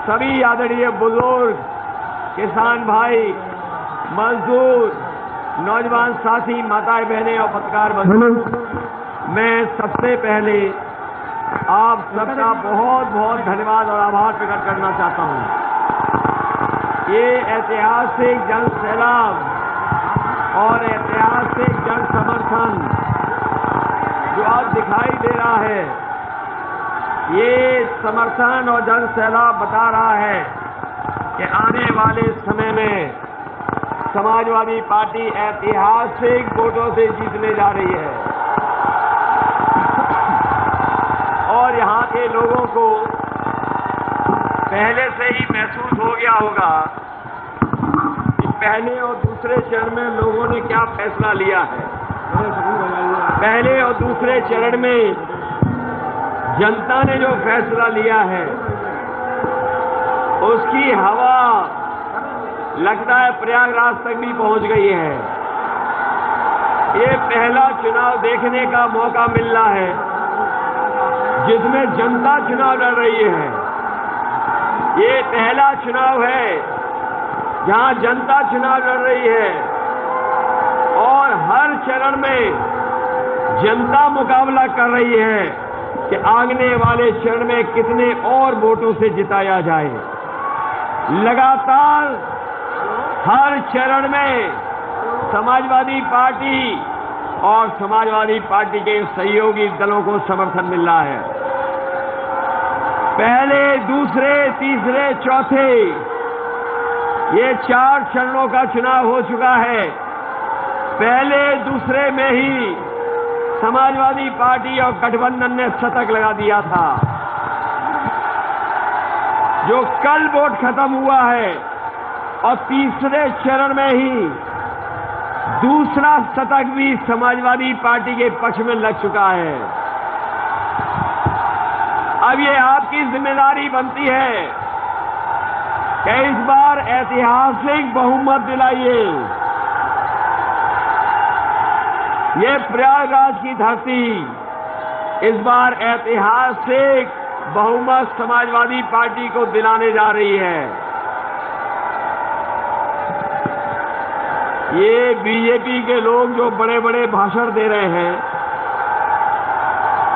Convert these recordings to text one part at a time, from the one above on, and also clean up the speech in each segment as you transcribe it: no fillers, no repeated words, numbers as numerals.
सभी आदरणीय बुजुर्ग, किसान भाई, मजदूर, नौजवान साथी, माताएं बहनें और पत्रकार बंधु, मैं सबसे पहले आप सबका बहुत बहुत धन्यवाद और आभार प्रकट करना चाहता हूं। ये ऐतिहासिक जन सैलाब और ऐतिहासिक जन समर्थन जो आज दिखाई दे रहा है, ये समर्थन और जन सैलाब बता रहा है कि आने वाले समय में समाजवादी पार्टी ऐतिहासिक वोटों से जीतने जा रही है और यहाँ के लोगों को पहले से ही महसूस हो गया होगा कि पहले और दूसरे चरण में लोगों ने क्या फैसला लिया है। पहले और दूसरे चरण में जनता ने जो फैसला लिया है उसकी हवा लगता है प्रयागराज तक भी पहुंच गई है। ये पहला चुनाव देखने का मौका मिल रहा है जिसमें जनता चुनाव लड़ रही है। ये पहला चुनाव है जहां जनता चुनाव लड़ रही है और हर चरण में जनता मुकाबला कर रही है कि आगने वाले चरण में कितने और वोटों से जिताया जाए। लगातार हर चरण में समाजवादी पार्टी और समाजवादी पार्टी के सहयोगी दलों को समर्थन मिल रहा है। पहले, दूसरे, तीसरे, चौथे, ये 4 चरणों का चुनाव हो चुका है। पहले दूसरे में ही समाजवादी पार्टी और गठबंधन ने शतक लगा दिया था। जो कल वोट खत्म हुआ है और तीसरे चरण में ही दूसरा शतक भी समाजवादी पार्टी के पक्ष में लग चुका है। अब ये आपकी जिम्मेदारी बनती है कि इस बार ऐतिहासिक बहुमत दिलाइए। ये प्रयागराज की धरती इस बार ऐतिहासिक बहुमत समाजवादी पार्टी को दिलाने जा रही है। ये बीजेपी के लोग जो बड़े बड़े भाषण दे रहे हैं,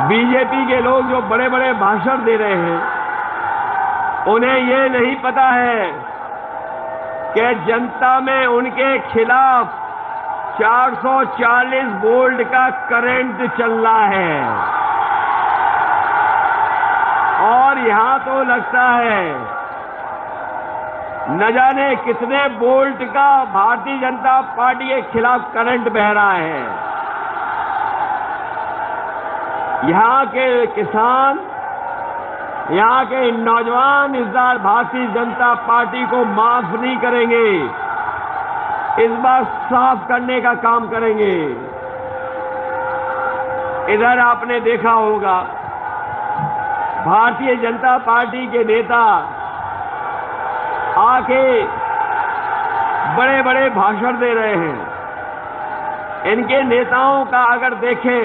बीजेपी के लोग जो बड़े बड़े भाषण दे रहे हैं, उन्हें ये नहीं पता है कि जनता में उनके खिलाफ 440 वोल्ट का करंट चल रहा है और यहां तो लगता है न जाने कितने वोल्ट का भारतीय जनता पार्टी के खिलाफ करंट बह रहा है। यहां के किसान, यहां के नौजवान इस बार भारतीय जनता पार्टी को माफ नहीं करेंगे। इस बार साफ करने का काम करेंगे। इधर आपने देखा होगा भारतीय जनता पार्टी के नेता आके बड़े बड़े भाषण दे रहे हैं। इनके नेताओं का अगर देखें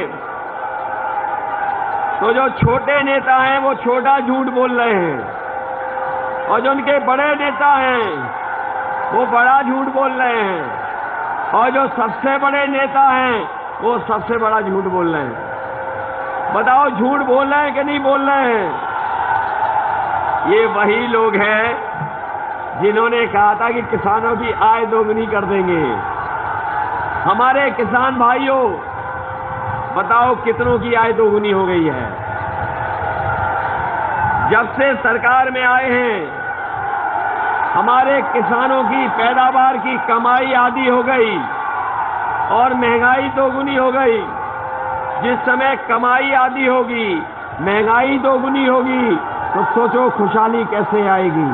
तो जो छोटे नेता हैं वो छोटा झूठ बोल रहे हैं और जो उनके बड़े नेता हैं वो बड़ा झूठ बोल रहे हैं और जो सबसे बड़े नेता हैं वो सबसे बड़ा झूठ बोल रहे हैं। बताओ झूठ बोल रहे हैं कि नहीं बोल रहे हैं? ये वही लोग हैं जिन्होंने कहा था कि किसानों की आय दोगुनी कर देंगे। हमारे किसान भाइयों, बताओ कितनों की आय दोगुनी हो गई है? जब से सरकार में आए हैं हमारे किसानों की पैदावार की कमाई आधी हो गई और महंगाई दोगुनी हो गई। जिस समय कमाई आधी होगी, महंगाई दोगुनी होगी, तो सोचो खुशहाली कैसे आएगी।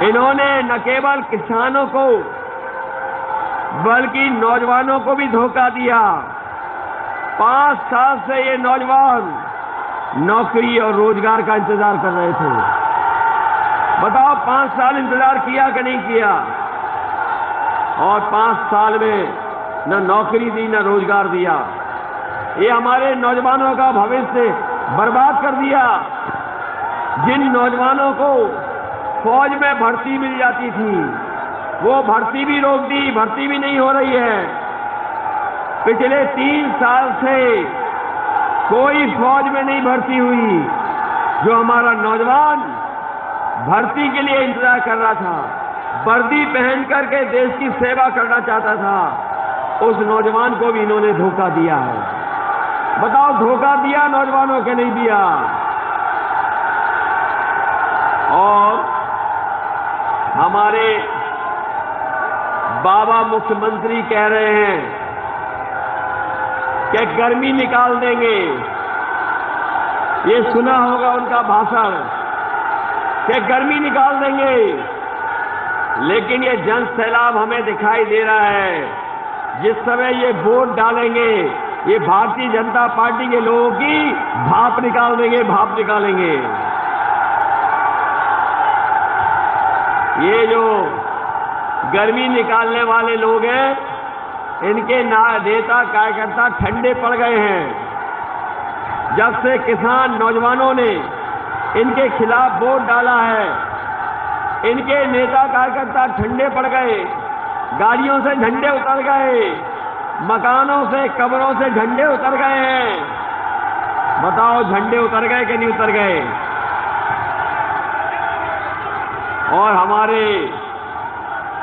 इन्होंने न केवल किसानों को बल्कि नौजवानों को भी धोखा दिया। 5 साल से ये नौजवान नौकरी और रोजगार का इंतजार कर रहे थे। बताओ 5 साल इंतजार किया कि नहीं किया? और 5 साल में न नौकरी दी न रोजगार दिया। ये हमारे नौजवानों का भविष्य बर्बाद कर दिया। जिन नौजवानों को फौज में भर्ती मिल जाती थी, वो भर्ती भी रोक दी, भर्ती भी नहीं हो रही है। पिछले 3 साल से कोई फौज में नहीं भर्ती हुई। जो हमारा नौजवान भर्ती के लिए इंतजार कर रहा था, वर्दी पहन करके देश की सेवा करना चाहता था, उस नौजवान को भी इन्होंने धोखा दिया है। बताओ, धोखा दिया नौजवानों के नहीं दिया? और हमारे बाबा मुख्यमंत्री कह रहे हैं कि गर्मी निकाल देंगे। ये सुना होगा उनका भाषण कि गर्मी निकाल देंगे, लेकिन ये जन सैलाब हमें दिखाई दे रहा है। जिस समय ये वोट डालेंगे, ये भारतीय जनता पार्टी के लोगों की भाप निकाल देंगे, भाप निकालेंगे। ये जो गर्मी निकालने वाले लोग हैं, इनके नेता कार्यकर्ता ठंडे पड़ गए हैं। जब से किसान नौजवानों ने इनके खिलाफ वोट डाला है, इनके नेता कार्यकर्ता ठंडे पड़ गए। गाड़ियों से झंडे उतर गए, मकानों से, कब्रों से झंडे उतर गए हैं। बताओ, झंडे उतर गए कि नहीं उतर गए? और हमारे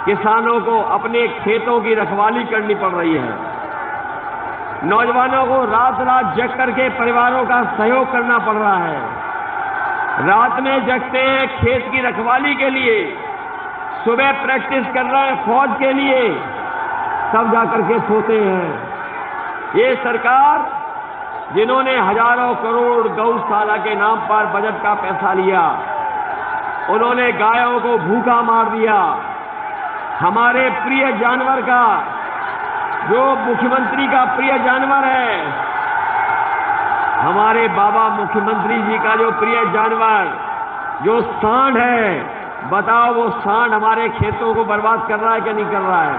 किसानों को अपने खेतों की रखवाली करनी पड़ रही है। नौजवानों को रात रात जग करके परिवारों का सहयोग करना पड़ रहा है। रात में जगते हैं खेत की रखवाली के लिए, सुबह प्रैक्टिस कर रहे हैं फौज के लिए, तब जाकर के सोते हैं। ये सरकार, जिन्होंने हजारों करोड़ गौशाला के नाम पर बजट का पैसा लिया, उन्होंने गायों को भूखा मार दिया। हमारे प्रिय जानवर का, जो मुख्यमंत्री का प्रिय जानवर है, हमारे बाबा मुख्यमंत्री जी का जो प्रिय जानवर, जो सांड है, बताओ वो सांड हमारे खेतों को बर्बाद कर रहा है कि नहीं कर रहा है?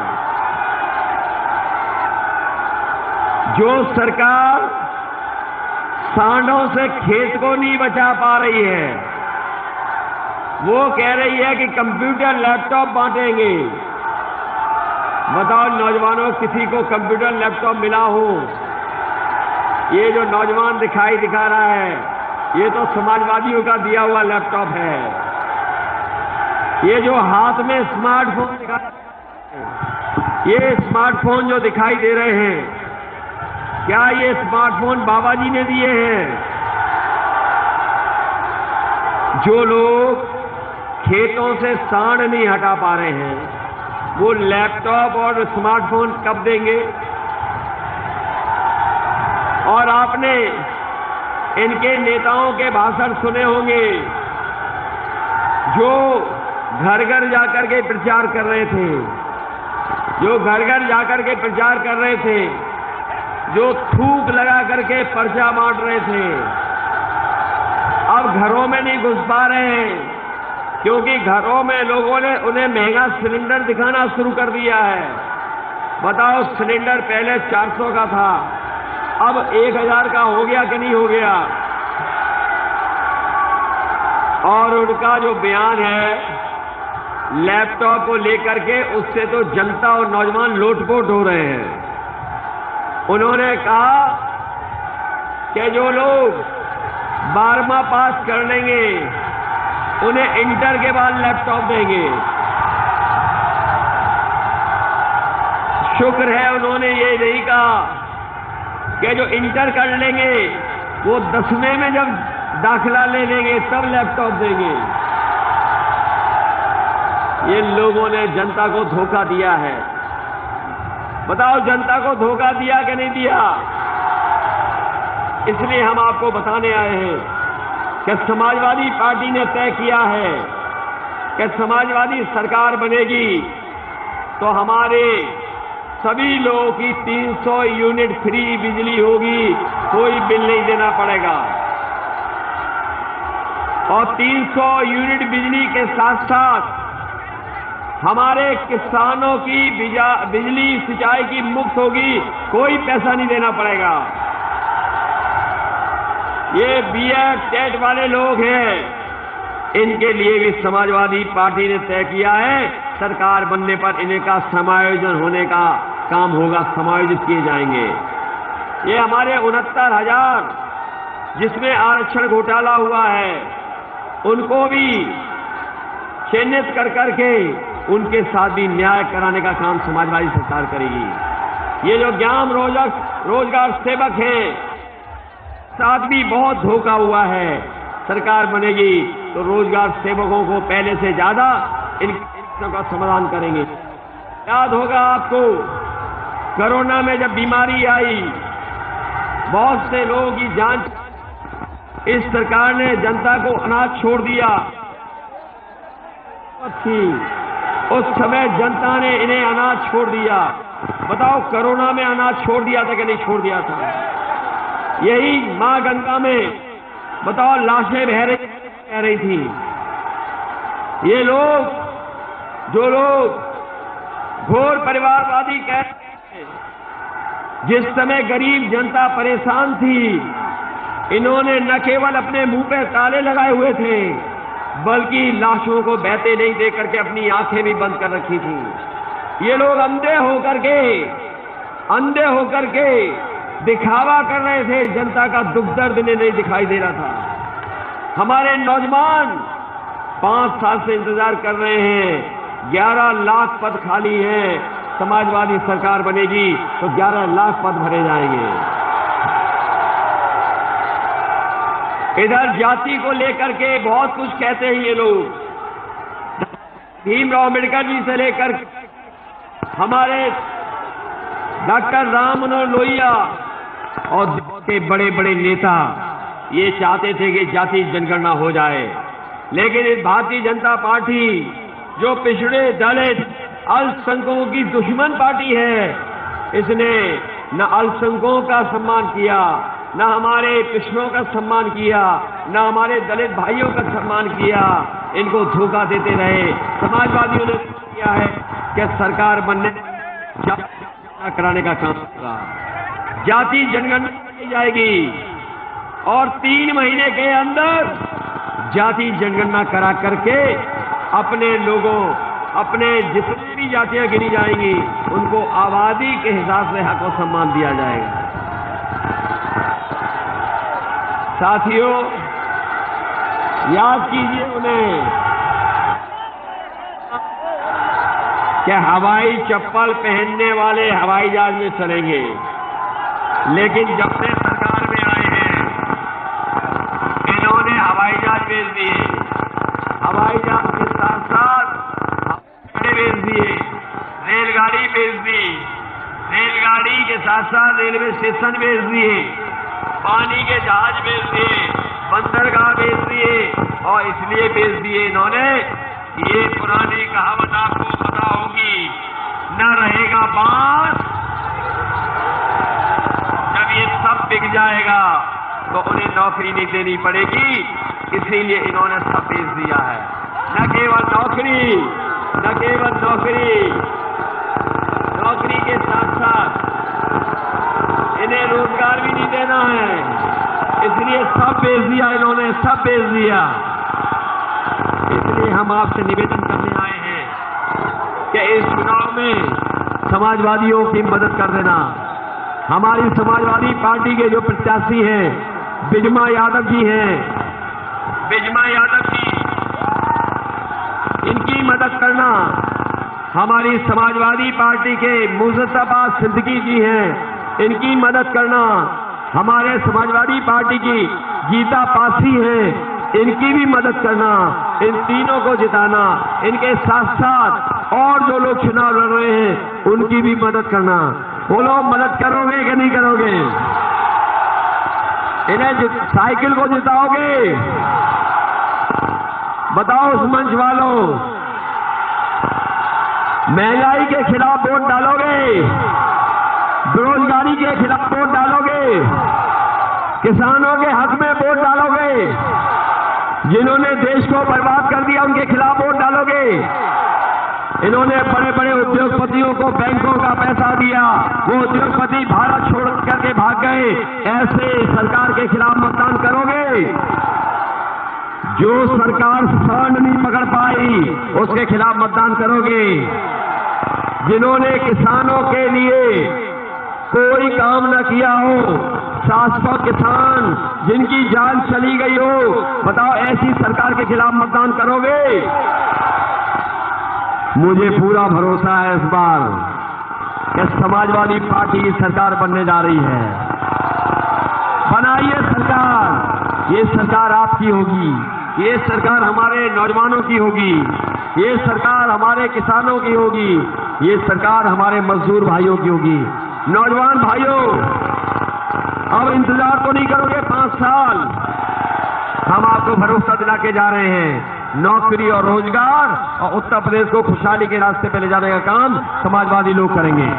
जो सरकार सांडों से खेत को नहीं बचा पा रही है, वो कह रही है कि कंप्यूटर लैपटॉप बांटेंगे। बताओ नौजवानों, किसी को कंप्यूटर लैपटॉप मिला हो? ये जो नौजवान दिखा रहा है, ये तो समाजवादियों का दिया हुआ लैपटॉप है। ये जो हाथ में स्मार्टफोन दिखा रहा है, ये स्मार्टफोन जो दिखाई दे रहे हैं, क्या ये स्मार्टफोन बाबा जी ने दिए हैं? जो लोग खेतों से सांड नहीं हटा पा रहे हैं, वो लैपटॉप और स्मार्टफोन कब देंगे? और आपने इनके नेताओं के भाषण सुने होंगे, जो घर घर जाकर के प्रचार कर रहे थे, जो घर घर जाकर के प्रचार कर रहे थे, जो थूक लगा करके पर्चा बांट रहे थे, अब घरों में नहीं घुस पा रहे हैं, क्योंकि घरों में लोगों ने उन्हें महंगा सिलेंडर दिखाना शुरू कर दिया है। बताओ, सिलेंडर पहले 400 का था, अब 1000 का हो गया कि नहीं हो गया? और उनका जो बयान है लैपटॉप को लेकर के, उससे तो जनता और नौजवान लोटपोट हो रहे हैं। उन्होंने कहा कि जो लोग 12वां पास कर लेंगे, उन्हें इंटर के बाद लैपटॉप देंगे। शुक्र है उन्होंने ये नहीं कहा कि जो इंटर कर लेंगे, वो 10वें में जब दाखिला ले लेंगे तब लैपटॉप देंगे। ये लोगों ने जनता को धोखा दिया है। बताओ, जनता को धोखा दिया कि नहीं दिया? इसलिए हम आपको बताने आए हैं कि समाजवादी पार्टी ने तय किया है कि समाजवादी सरकार बनेगी तो हमारे सभी लोगों की 300 यूनिट फ्री बिजली होगी, कोई बिल नहीं देना पड़ेगा। और 300 यूनिट बिजली के साथ साथ हमारे किसानों की बिजली सिंचाई की मुफ्त होगी, कोई पैसा नहीं देना पड़ेगा। ये बीएड टेट वाले लोग हैं, इनके लिए भी समाजवादी पार्टी ने तय किया है, सरकार बनने पर इनका समायोजन होने का काम होगा, समायोजित किए जाएंगे। ये हमारे 69,000 जिसमें आरक्षण घोटाला हुआ है, उनको भी चिन्हित कर करके उनके साथ भी न्याय कराने का काम समाजवादी सरकार करेगी। ये जो ज्ञान रोजगार सेवक हैं, साथ भी बहुत धोखा हुआ है। सरकार बनेगी तो रोजगार सेवकों को पहले से ज्यादा इनका समाधान करेंगे। याद होगा आपको, कोरोना में जब बीमारी आई, बहुत से लोगों की जान, इस सरकार ने जनता को अनाज छोड़ दिया थी, उस समय जनता ने इन्हें अनाज छोड़ दिया। बताओ, कोरोना में अनाज छोड़ दिया था कि नहीं छोड़ दिया था? यही मां गंगा में बताओ लाशें बह रही थी। ये लोग, जो लोग घोर परिवारवादी कहते हैं, जिस समय गरीब जनता परेशान थी, इन्होंने न केवल अपने मुंह पे ताले लगाए हुए थे, बल्कि लाशों को बहते नहीं देख करके अपनी आंखें भी बंद कर रखी थी। ये लोग अंधे होकर के दिखावा कर रहे थे, जनता का दुख दर्द इन्हें नहीं दिखाई दे रहा था। हमारे नौजवान 5 साल से इंतजार कर रहे हैं, 11 लाख पद खाली हैं। समाजवादी सरकार बनेगी तो 11 लाख पद भरे जाएंगे। इधर जाति को लेकर के बहुत कुछ कहते हैं ये लोग। भीमराव अम्बेडकर जी से लेकर हमारे डॉक्टर राम मनोहर लोहिया और के बड़े बड़े नेता ये चाहते थे कि जाति जनगणना हो जाए, लेकिन इस भारतीय जनता पार्टी, जो पिछड़े दलित अल्पसंख्यकों की दुश्मन पार्टी है, इसने न अल्पसंख्यकों का सम्मान किया, न हमारे पिछड़ों का सम्मान किया, न हमारे दलित भाइयों का सम्मान किया। इनको धोखा देते रहे। समाजवादियों ने किया है कि सरकार बनने कराने का काम होगा, जाति जनगणना की जाएगी और 3 महीने के अंदर जाति जनगणना करा करके अपने लोगों, अपने जितनी भी जातियां गिनी जाएंगी, उनको आबादी के हिसाब से हक और सम्मान दिया जाएगा। साथियों, याद कीजिए उन्हें कि हवाई चप्पल पहनने वाले हवाई जहाज में चलेंगे, लेकिन जब से सरकार में आए हैं, इन्होंने हवाई जहाज भेज दिए। हवाई जहाज के साथ साथ भेज दिए, रेलगाड़ी भेज दी, रेलगाड़ी के साथ साथ रेलवे स्टेशन भेज दिए, पानी के जहाज भेज दिए, बंदरगाह भेज दिए। और इसलिए भेज दिए इन्होंने, ये पुरानी कहावत आपको पता होगी, न रहेगा बांस, जब ये सब बिक जाएगा तो उन्हें नौकरी नहीं देनी पड़ेगी। इसीलिए इन्होंने सब भेज दिया है। न केवल नौकरी, नौकरी के साथ साथ इन्हें रोजगार भी नहीं देना है, इसलिए सब भेज दिया इन्होंने, सब भेज दिया। इसलिए हम आपसे निवेदन करने आए हैं कि इस चुनाव में समाजवादियों की मदद कर देना। हमारी समाजवादी पार्टी के जो प्रत्याशी हैं, बिजमा यादव जी हैं, बिजमा यादव जी, इनकी मदद करना। हमारी समाजवादी पार्टी के मुस्तफा सिद्दीकी जी हैं, इनकी मदद करना। हमारे समाजवादी पार्टी की गीता पासी हैं, इनकी भी मदद करना। इन तीनों को जिताना। इनके साथ साथ और जो लोग चुनाव लड़ रहे हैं, उनकी भी मदद करना। वो लोग मदद करोगे कि नहीं करोगे? इन्हें साइकिल को जिताओगे? बताओ उस मंच वालों, महंगाई के खिलाफ वोट डालोगे? बेरोजगारी के खिलाफ वोट डालोगे? किसानों के हक में वोट डालोगे? जिन्होंने देश को बर्बाद कर दिया उनके खिलाफ वोट डालोगे? इन्होंने बड़े बड़े उद्योगपतियों को बैंकों का पैसा दिया, वो उद्योगपति भारत छोड़ करके भाग गए, ऐसे सरकार के खिलाफ मतदान करोगे? जो सरकार सांड नहीं पकड़ पाई उसके खिलाफ मतदान करोगे। जिन्होंने किसानों के लिए कोई काम न किया हो, 700 किसान जिनकी जान चली गई हो, बताओ ऐसी सरकार के खिलाफ मतदान करोगे? मुझे पूरा भरोसा है इस बार कि समाजवादी पार्टी की सरकार बनने जा रही है। बनाइए सरकार, ये सरकार आपकी होगी, ये सरकार हमारे नौजवानों की होगी, ये सरकार हमारे किसानों की होगी, ये सरकार हमारे मजदूर भाइयों की होगी। नौजवान भाइयों, अब इंतजार तो नहीं करोगे 5 साल। हम आपको भरोसा दिला के जा रहे हैं, नौकरी और रोजगार और उत्तर प्रदेश को खुशहाली के रास्ते पे ले जाने का काम समाजवादी लोग करेंगे।